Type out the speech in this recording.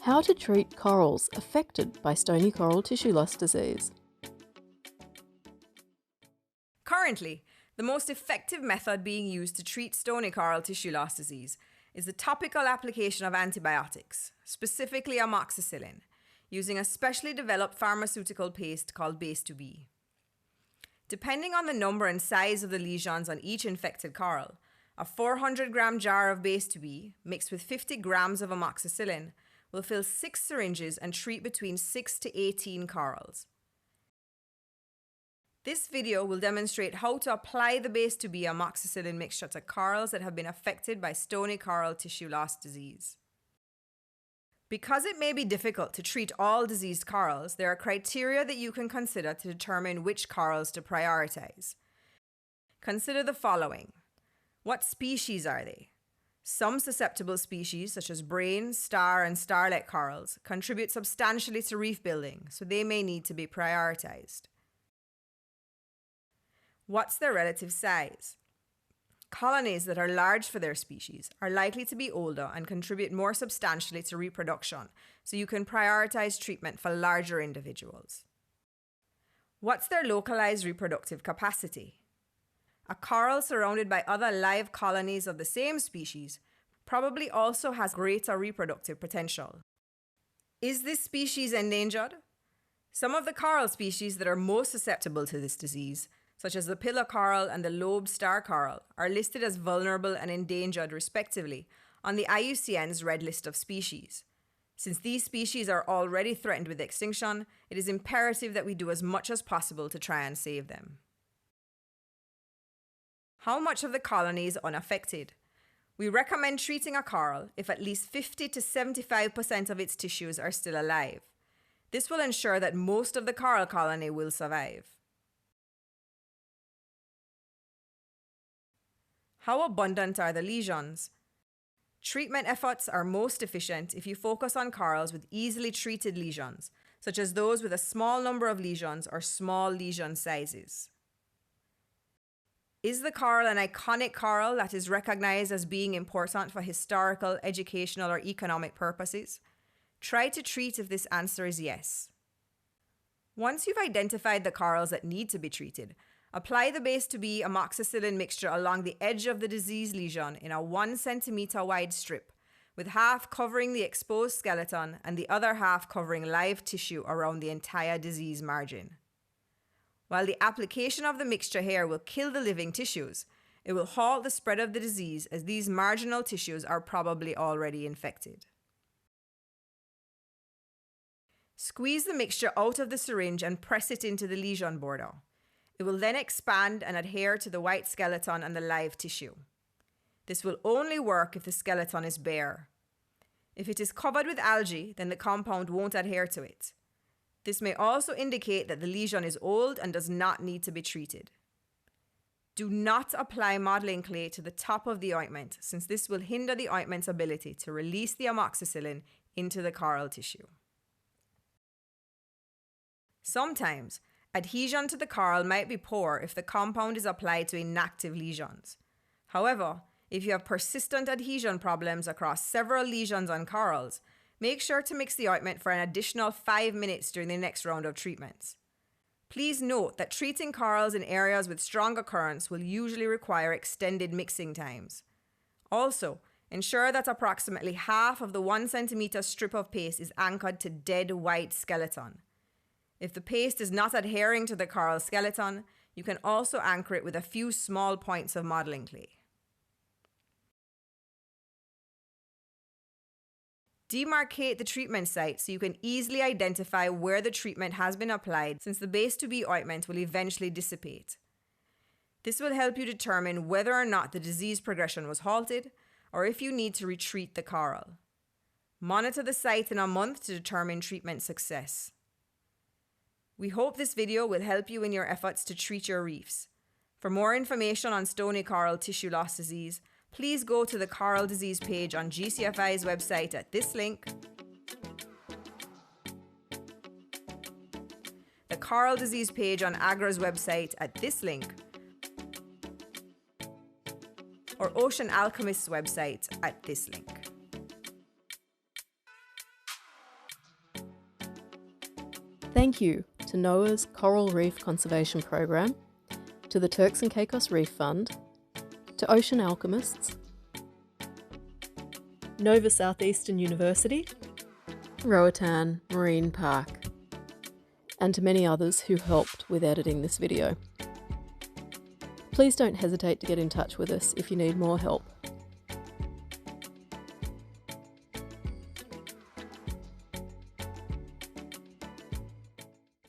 How to treat corals affected by stony coral tissue loss disease. Currently, the most effective method being used to treat stony coral tissue loss disease is the topical application of antibiotics, specifically amoxicillin, using a specially developed pharmaceutical paste called base 2B. Depending on the number and size of the lesions on each infected coral, a 400-gram jar of base 2B mixed with 50 grams of amoxicillin will fill 6 syringes and treat between 6 to 18 corals. This video will demonstrate how to apply the base 2B amoxicillin mixture to corals that have been affected by stony coral tissue loss disease. Because it may be difficult to treat all diseased corals, there are criteria that you can consider to determine which corals to prioritize. Consider the following. What species are they? Some susceptible species, such as brain, star, and starlet corals, contribute substantially to reef building, so they may need to be prioritized. What's their relative size? Colonies that are large for their species are likely to be older and contribute more substantially to reproduction, so you can prioritize treatment for larger individuals. What's their localized reproductive capacity? A coral surrounded by other live colonies of the same species probably also has greater reproductive potential. Is this species endangered? Some of the coral species that are most susceptible to this disease, such as the pillar coral and the lobed star coral, are listed as vulnerable and endangered respectively on the IUCN's Red List of Species. Since these species are already threatened with extinction, it is imperative that we do as much as possible to try and save them. How much of the colony is unaffected? We recommend treating a coral if at least 50 to 75% of its tissues are still alive. This will ensure that most of the coral colony will survive. How abundant are the lesions? Treatment efforts are most efficient if you focus on corals with easily treated lesions, such as those with a small number of lesions or small lesion sizes. Is the coral an iconic coral that is recognized as being important for historical, educational, or economic purposes? Try to treat if this answer is yes. Once you've identified the corals that need to be treated, apply the base 2B amoxicillin mixture along the edge of the diseased lesion in a 1 centimeter wide strip, with half covering the exposed skeleton and the other half covering live tissue around the entire disease margin. While the application of the mixture here will kill the living tissues, it will halt the spread of the disease as these marginal tissues are probably already infected. Squeeze the mixture out of the syringe and press it into the lesion border. It will then expand and adhere to the white skeleton and the live tissue. This will only work if the skeleton is bare. If it is covered with algae, then the compound won't adhere to it. This may also indicate that the lesion is old and does not need to be treated. Do not apply modeling clay to the top of the ointment, since this will hinder the ointment's ability to release the amoxicillin into the coral tissue. Sometimes, adhesion to the coral might be poor if the compound is applied to inactive lesions. However, if you have persistent adhesion problems across several lesions on corals, make sure to mix the ointment for an additional 5 minutes during the next round of treatments. Please note that treating corals in areas with strong occurrence will usually require extended mixing times. Also, ensure that approximately half of the 1 centimeter strip of paste is anchored to dead white skeleton. If the paste is not adhering to the coral skeleton, you can also anchor it with a few small points of modeling clay. Demarcate the treatment site so you can easily identify where the treatment has been applied, since the base 2B ointment will eventually dissipate. This will help you determine whether or not the disease progression was halted or if you need to retreat the coral. Monitor the site in a month to determine treatment success. We hope this video will help you in your efforts to treat your reefs. For more information on stony coral tissue loss disease, please go to the Coral Disease page on GCFI's website at this link, the Coral Disease page on AGRA's website at this link, or Ocean Alchemist's website at this link. Thank you to NOAA's Coral Reef Conservation Program, to the Turks and Caicos Reef Fund, to Ocean Alchemists, Nova Southeastern University, Roatan Marine Park, and to many others who helped with editing this video. Please don't hesitate to get in touch with us if you need more help.